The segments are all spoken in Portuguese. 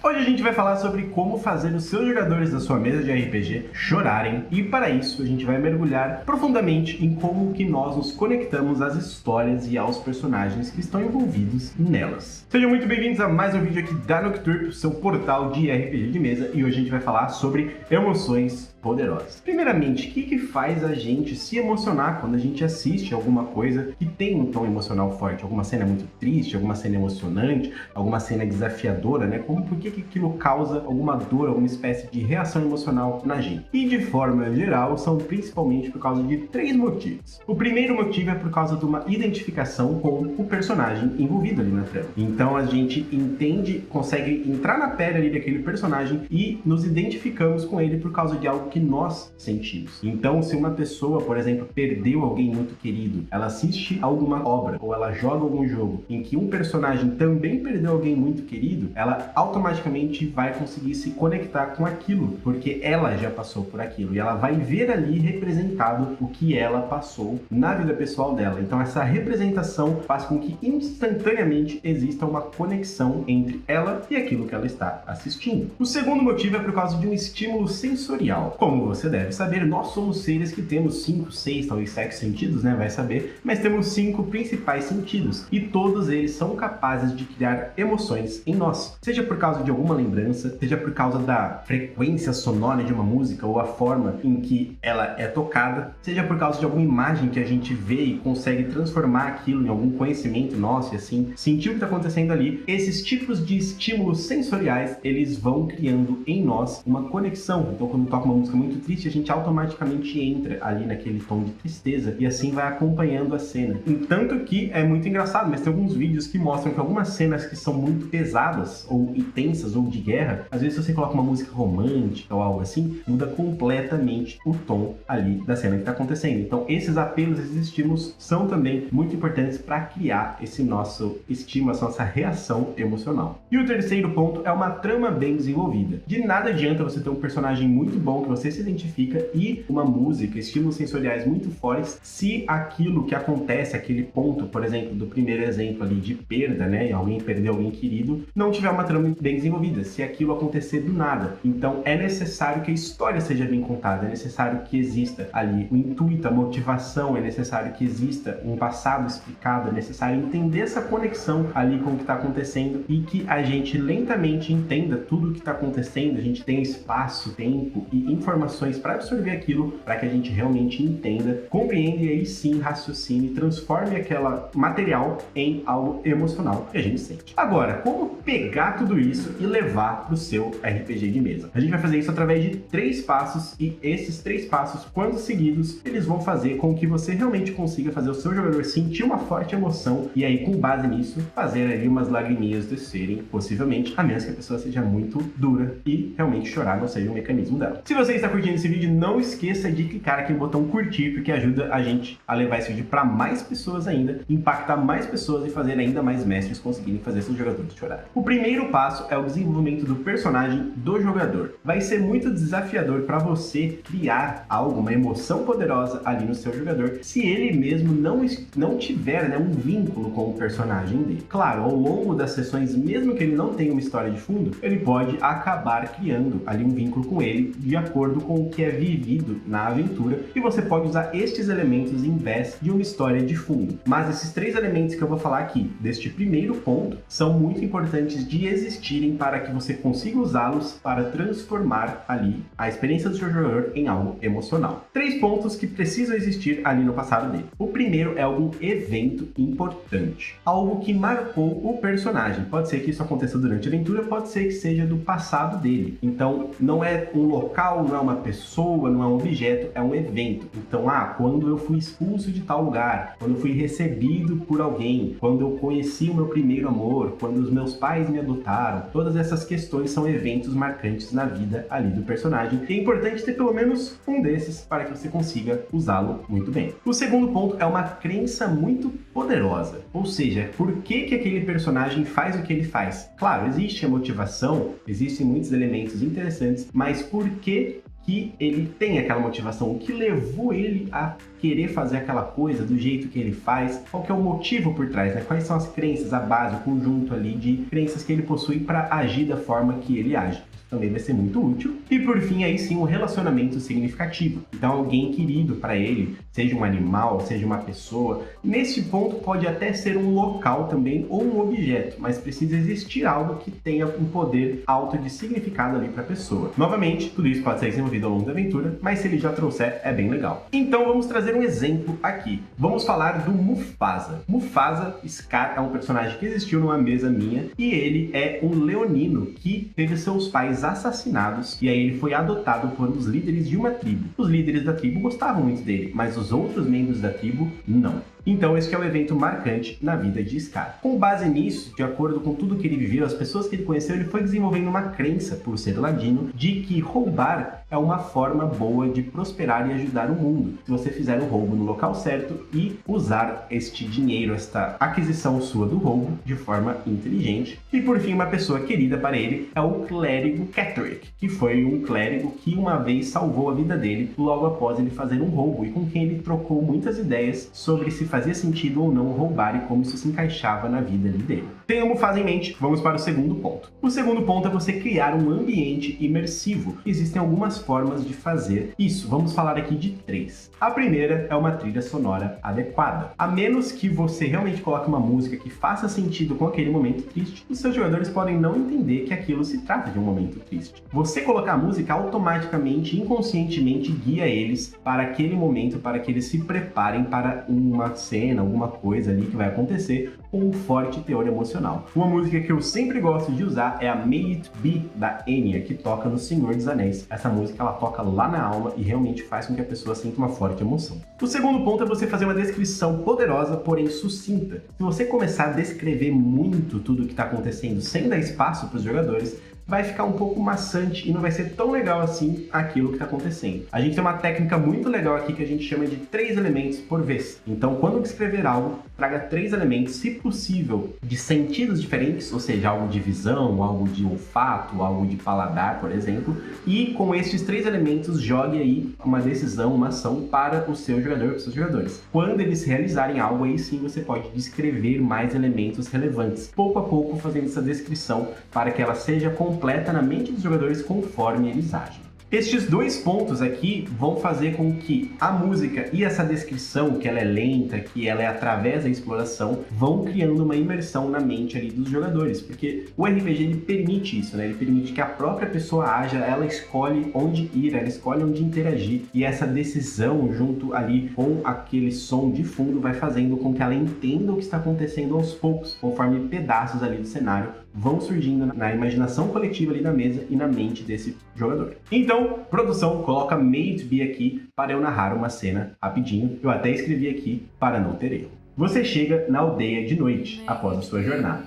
Hoje a gente vai falar sobre como fazer os seus jogadores da sua mesa de RPG chorarem, e para isso a gente vai mergulhar profundamente em como que nós nos conectamos às histórias e aos personagens que estão envolvidos nelas. Sejam muito bem-vindos a mais um vídeo aqui da Nocturne, seu portal de RPG de mesa, e hoje a gente vai falar sobre emoções poderosas. Primeiramente, o que faz a gente se emocionar quando a gente assiste alguma coisa que tem um tom emocional forte? Alguma cena muito triste, alguma cena emocionante, alguma cena desafiadora, né? Por que aquilo causa alguma dor, alguma espécie de reação emocional na gente? E de forma geral, são principalmente por causa de três motivos. O primeiro motivo é por causa de uma identificação com o personagem envolvido ali na trama. Então a gente entende, consegue entrar na pele ali daquele personagem e nos identificamos com ele por causa de algo que nós sentimos. Então, se uma pessoa, por exemplo, perdeu alguém muito querido, ela assiste alguma obra ou ela joga algum jogo em que um personagem também perdeu alguém muito querido, ela automaticamente vai conseguir se conectar com aquilo, porque ela já passou por aquilo e ela vai ver ali representado o que ela passou na vida pessoal dela. Então, essa representação faz com que instantaneamente exista uma conexão entre ela e aquilo que ela está assistindo. O segundo motivo é por causa de um estímulo sensorial. Como você deve saber, nós somos seres que temos 5, 6, talvez 7 sentidos, né? Vai saber, mas temos 5 principais sentidos e todos eles são capazes de criar emoções em nós. Seja por causa de alguma lembrança, seja por causa da frequência sonora de uma música ou a forma em que ela é tocada, seja por causa de alguma imagem que a gente vê e consegue transformar aquilo em algum conhecimento nosso e assim sentir o que está acontecendo ali. Esses tipos de estímulos sensoriais, eles vão criando em nós uma conexão. Então, quando toca uma música muito triste, a gente automaticamente entra ali naquele tom de tristeza e assim vai acompanhando a cena. Tanto que é muito engraçado, mas tem alguns vídeos que mostram que algumas cenas que são muito pesadas ou intensas ou de guerra, às vezes se você coloca uma música romântica ou algo assim, muda completamente o tom ali da cena que está acontecendo. Então esses apelos, esses estímulos são também muito importantes para criar esse nosso estímulo, essa nossa reação emocional. E o terceiro ponto é uma trama bem desenvolvida. De nada adianta você ter um personagem muito bom que você se identifica e uma música, estímulos sensoriais muito fortes, se aquilo que acontece, aquele ponto, por exemplo, do primeiro exemplo ali de perda, né, e alguém perdeu alguém querido, não tiver uma trama bem desenvolvida, se aquilo acontecer do nada. Então é necessário que a história seja bem contada, é necessário que exista ali o intuito, a motivação, é necessário que exista um passado explicado, é necessário entender essa conexão ali com o que está acontecendo e que a gente lentamente entenda tudo o que está acontecendo, a gente tenha espaço, tempo e informações para absorver aquilo, para que a gente realmente entenda, compreenda e aí sim raciocine, transforme aquela material em algo emocional que a gente sente. Agora, como pegar tudo isso e levar para o seu RPG de mesa? A gente vai fazer isso através de 3 passos e esses 3 passos, quando seguidos, eles vão fazer com que você realmente consiga fazer o seu jogador sentir uma forte emoção e aí, com base nisso, fazer ali umas lagriminhas descerem, possivelmente, a menos que a pessoa seja muito dura e realmente chorar não seja um mecanismo dela. Se você está curtindo esse vídeo, não esqueça de clicar aqui no botão curtir, porque ajuda a gente a levar esse vídeo para mais pessoas ainda, impactar mais pessoas e fazer ainda mais mestres conseguirem fazer seus jogadores chorarem. O primeiro passo é o desenvolvimento do personagem do jogador. Vai ser muito desafiador para você criar algo, uma emoção poderosa ali no seu jogador, se ele mesmo não tiver, né, um vínculo com o personagem dele. Claro, ao longo das sessões, mesmo que ele não tenha uma história de fundo, ele pode acabar criando ali um vínculo com ele de acordo com o que é vivido na aventura, e você pode usar estes elementos em vez de uma história de fundo. Mas esses 3 elementos que eu vou falar aqui, deste primeiro ponto, são muito importantes de existirem para que você consiga usá-los para transformar ali a experiência do seu jogador em algo emocional. 3 pontos que precisam existir ali no passado dele. O primeiro é algum evento importante, algo que marcou o personagem. Pode ser que isso aconteça durante a aventura, pode ser que seja do passado dele. Então não é um local, não é uma pessoa, não é um objeto, é um evento. Então, quando eu fui expulso de tal lugar, quando eu fui recebido por alguém, quando eu conheci o meu primeiro amor, quando os meus pais me adotaram, todas essas questões são eventos marcantes na vida ali do personagem. E é importante ter pelo menos um desses para que você consiga usá-lo muito bem. O segundo ponto é uma crença muito poderosa, ou seja, por que aquele personagem faz o que ele faz? Claro, existe a motivação, existem muitos elementos interessantes, mas por que que ele tem aquela motivação, o que levou ele a querer fazer aquela coisa do jeito que ele faz, qual que é o motivo por trás, né? Quais são as crenças, a base, o conjunto ali de crenças que ele possui para agir da forma que ele age. Também vai ser muito útil. E por fim, aí sim, um relacionamento significativo. Então, alguém querido para ele, seja um animal, seja uma pessoa. Nesse ponto, pode até ser um local também ou um objeto, mas precisa existir algo que tenha um poder alto de significado ali para a pessoa. Novamente, tudo isso pode ser desenvolvido ao longo da aventura, mas se ele já trouxer, é bem legal. Então, vamos trazer um exemplo aqui. Vamos falar do Mufasa. Mufasa, Scar, é um personagem que existiu numa mesa minha e ele é um leonino que teve seus pais assassinados e aí ele foi adotado por os líderes de uma tribo. Os líderes da tribo gostavam muito dele, mas os outros membros da tribo não. Então esse é o evento marcante na vida de Scar. Com base nisso, de acordo com tudo que ele viveu, as pessoas que ele conheceu, ele foi desenvolvendo uma crença, por ser ladino, de que roubar é uma forma boa de prosperar e ajudar o mundo. Se você fizer o roubo no local certo e usar este dinheiro, esta aquisição sua do roubo, de forma inteligente. E por fim, uma pessoa querida para ele é o clérigo Catherick, que foi um clérigo que uma vez salvou a vida dele logo após ele fazer um roubo e com quem ele trocou muitas ideias sobre se fazia sentido ou não roubar e como isso se encaixava na vida dele. Tenha o Mufasa em mente, vamos para o segundo ponto. O segundo ponto é você criar um ambiente imersivo. Existem algumas formas de fazer isso, vamos falar aqui de 3. A primeira é uma trilha sonora adequada. A menos que você realmente coloque uma música que faça sentido com aquele momento triste, os seus jogadores podem não entender que aquilo se trata de um momento triste. Você colocar a música automaticamente, inconscientemente guia eles para aquele momento, para que eles se preparem para uma cena, alguma coisa ali que vai acontecer com um forte teor emocional. Uma música que eu sempre gosto de usar é a May It Be, da Enya, que toca no Senhor dos Anéis. Essa música ela toca lá na alma e realmente faz com que a pessoa sinta uma forte emoção. O segundo ponto é você fazer uma descrição poderosa, porém sucinta. Se você começar a descrever muito tudo o que está acontecendo sem dar espaço para os jogadores, vai ficar um pouco maçante e não vai ser tão legal assim aquilo que está acontecendo. A gente tem uma técnica muito legal aqui que a gente chama de 3 elementos por vez. Então, quando escrever algo, traga 3 elementos, se possível, de sentidos diferentes, ou seja, algo de visão, algo de olfato, algo de paladar, por exemplo, e com esses 3 elementos, jogue aí uma decisão, uma ação para o seu jogador, para os seus jogadores. Quando eles realizarem algo, aí sim você pode descrever mais elementos relevantes, pouco a pouco fazendo essa descrição para que ela seja completa na mente dos jogadores conforme eles agem. Estes 2 pontos aqui vão fazer com que a música e essa descrição, que ela é lenta, que ela é através da exploração, vão criando uma imersão na mente ali dos jogadores, porque o RPG ele permite isso, né? Ele permite que a própria pessoa haja, ela escolhe onde ir, ela escolhe onde interagir, e essa decisão junto ali com aquele som de fundo vai fazendo com que ela entenda o que está acontecendo aos poucos, conforme pedaços ali do cenário vão surgindo na imaginação coletiva ali na mesa e na mente desse jogador. Então, produção, coloca May It Be aqui para eu narrar uma cena rapidinho. Eu até escrevi aqui para não ter erro. Você chega na aldeia de noite, após a sua jornada.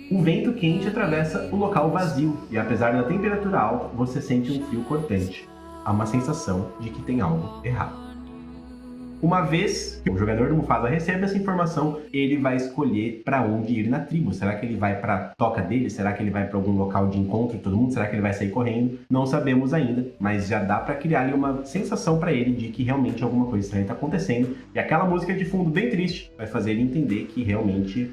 O vento quente atravessa o local vazio e apesar da temperatura alta, você sente um frio cortante. Há uma sensação de que tem algo errado. Uma vez que o jogador do Mufasa recebe essa informação, ele vai escolher para onde ir na tribo. Será que ele vai para a toca dele? Será que ele vai para algum local de encontro de todo mundo? Será que ele vai sair correndo? Não sabemos ainda, mas já dá para criar ali uma sensação para ele de que realmente alguma coisa estranha está acontecendo. E aquela música de fundo bem triste vai fazer ele entender que realmente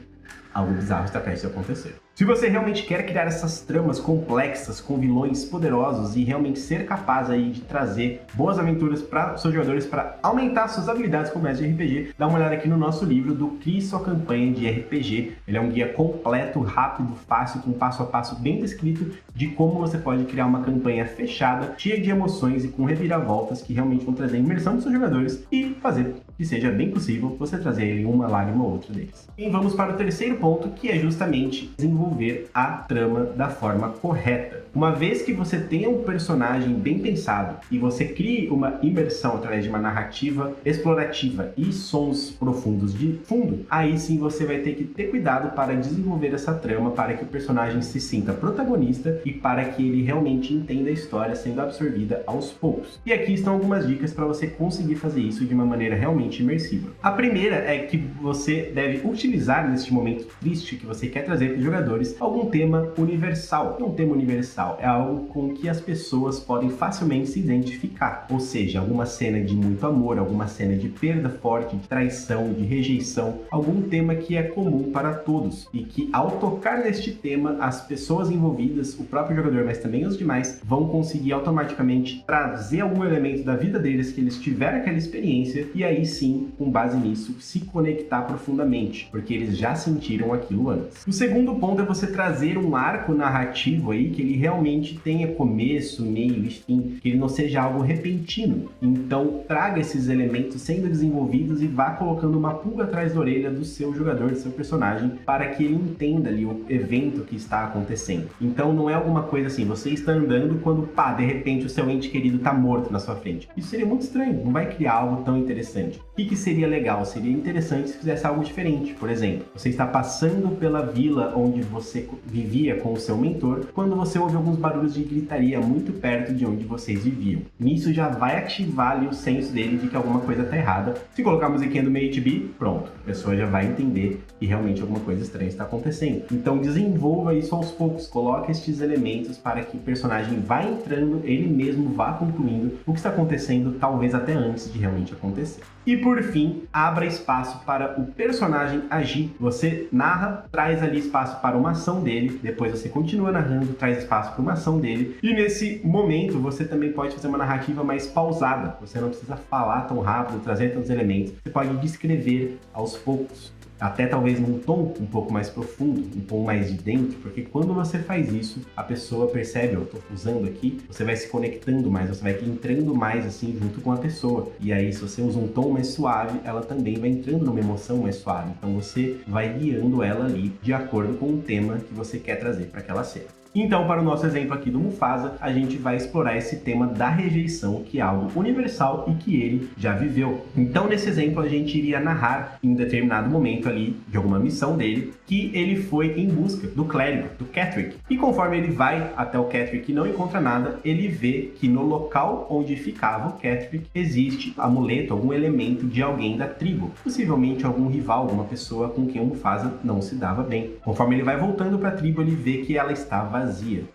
algo bizarro está prestes a acontecer. Se você realmente quer criar essas tramas complexas com vilões poderosos e realmente ser capaz aí de trazer boas aventuras para os seus jogadores para aumentar suas habilidades como mestre de RPG, dá uma olhada aqui no nosso livro do Crie Sua Campanha de RPG. Ele é um guia completo, rápido, fácil, com passo a passo bem descrito de como você pode criar uma campanha fechada, cheia de emoções e com reviravoltas que realmente vão trazer imersão dos seus jogadores e fazer que seja bem possível você trazer ele uma lágrima ou outra deles. E vamos para o terceiro ponto, que é justamente desenvolver a trama da forma correta. Uma vez que você tenha um personagem bem pensado e você crie uma imersão através de uma narrativa explorativa e sons profundos de fundo, aí sim você vai ter que ter cuidado para desenvolver essa trama para que o personagem se sinta protagonista e para que ele realmente entenda a história sendo absorvida aos poucos. E aqui estão algumas dicas para você conseguir fazer isso de uma maneira realmente extremamente imersiva. A primeira é que você deve utilizar neste momento triste que você quer trazer para os jogadores algum tema universal. Um tema universal é algo com que as pessoas podem facilmente se identificar, ou seja, alguma cena de muito amor, alguma cena de perda forte, de traição, de rejeição, algum tema que é comum para todos e que ao tocar neste tema, as pessoas envolvidas, o próprio jogador, mas também os demais, vão conseguir automaticamente trazer algum elemento da vida deles que eles tiveram aquela experiência e aí sim, com base nisso, se conectar profundamente, porque eles já sentiram aquilo antes. O segundo ponto é você trazer um arco narrativo aí que ele realmente tenha começo, meio e fim, que ele não seja algo repentino. Então, traga esses elementos sendo desenvolvidos e vá colocando uma pulga atrás da orelha do seu jogador, do seu personagem, para que ele entenda ali o evento que está acontecendo. Então, não é alguma coisa assim, você está andando quando, pá, de repente o seu ente querido está morto na sua frente. Isso seria muito estranho, não vai criar algo tão interessante. O que seria legal? Seria interessante se fizesse algo diferente. Por exemplo, você está passando pela vila onde você vivia com o seu mentor, quando você ouve alguns barulhos de gritaria muito perto de onde vocês viviam. Nisso já vai ativar ali o senso dele de que alguma coisa está errada. Se colocar a musiquinha do MHB, pronto, a pessoa já vai entender que realmente alguma coisa estranha está acontecendo. Então desenvolva isso aos poucos, coloque estes elementos para que o personagem vá entrando, ele mesmo vá concluindo o que está acontecendo, talvez até antes de realmente acontecer. E por fim, abra espaço para o personagem agir. Você narra, traz ali espaço para uma ação dele, depois você continua narrando, traz espaço para uma ação dele, e nesse momento você também pode fazer uma narrativa mais pausada. Você não precisa falar tão rápido, trazer tantos elementos, você pode descrever aos poucos. Até talvez num tom um pouco mais profundo, um tom mais de dentro, porque quando você faz isso, a pessoa percebe, eu tô usando aqui, você vai se conectando mais, você vai entrando mais assim junto com a pessoa. E aí, se você usa um tom mais suave, ela também vai entrando numa emoção mais suave. Então você vai guiando ela ali de acordo com o tema que você quer trazer para aquela cena. Então, para o nosso exemplo aqui do Mufasa, a gente vai explorar esse tema da rejeição, que é algo universal e que ele já viveu. Então, nesse exemplo, a gente iria narrar em um determinado momento ali, de alguma missão dele, que ele foi em busca do clérigo, do Ketheric. E conforme ele vai até o Ketheric e não encontra nada, ele vê que no local onde ficava o Ketheric existe amuleto, algum elemento de alguém da tribo. Possivelmente algum rival, alguma pessoa com quem o Mufasa não se dava bem. Conforme ele vai voltando para a tribo, ele vê que ela está vazia.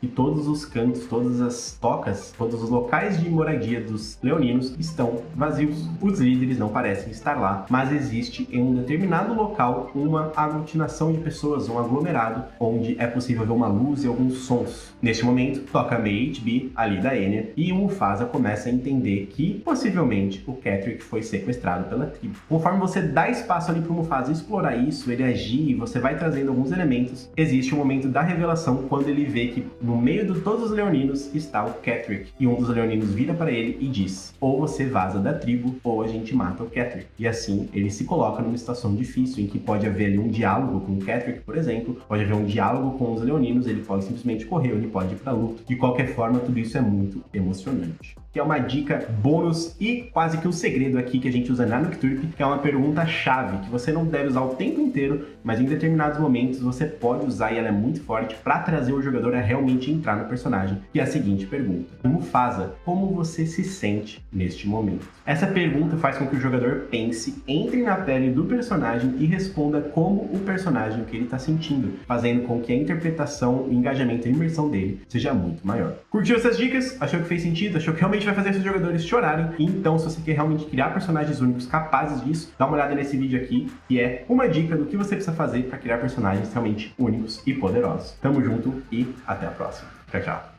E todos os cantos, todas as tocas, todos os locais de moradia dos leoninos estão vazios. Os líderes não parecem estar lá, mas existe em um determinado local uma aglutinação de pessoas, um aglomerado, onde é possível ver uma luz e alguns sons. Neste momento, toca May HB ali da Enya, e o Mufasa começa a entender que, possivelmente, o Ketheric foi sequestrado pela tribo. Conforme você dá espaço ali para o Mufasa explorar isso, ele agir, você vai trazendo alguns elementos, existe um momento da revelação quando ele vê que no meio de todos os leoninos está o Ketheric, e um dos leoninos vira para ele e diz: ou você vaza da tribo, ou a gente mata o Ketheric. E assim, ele se coloca numa situação difícil, em que pode haver ali um diálogo com o Ketheric, por exemplo, pode haver um diálogo com os leoninos, ele pode simplesmente correr, ele pode ir para luta. De qualquer forma, tudo isso é muito emocionante. Que é uma dica bônus e quase que um segredo aqui que a gente usa na Nocturne, que é uma pergunta-chave que você não deve usar o tempo inteiro, mas em determinados momentos você pode usar e ela é muito forte para trazer o jogador a realmente entrar no personagem, que é a seguinte pergunta: Mufasa, como você se sente neste momento? Essa pergunta faz com que o jogador pense, entre na pele do personagem e responda como o personagem que ele está sentindo, fazendo com que a interpretação, o engajamento e a imersão dele seja muito maior. Curtiu essas dicas? Achou que fez sentido? Achou que realmente vai fazer seus jogadores chorarem? Então, se você quer realmente criar personagens únicos capazes disso, dá uma olhada nesse vídeo aqui, que é uma dica do que você precisa fazer para criar personagens realmente únicos e poderosos. Tamo junto e até a próxima. Tchau, tchau.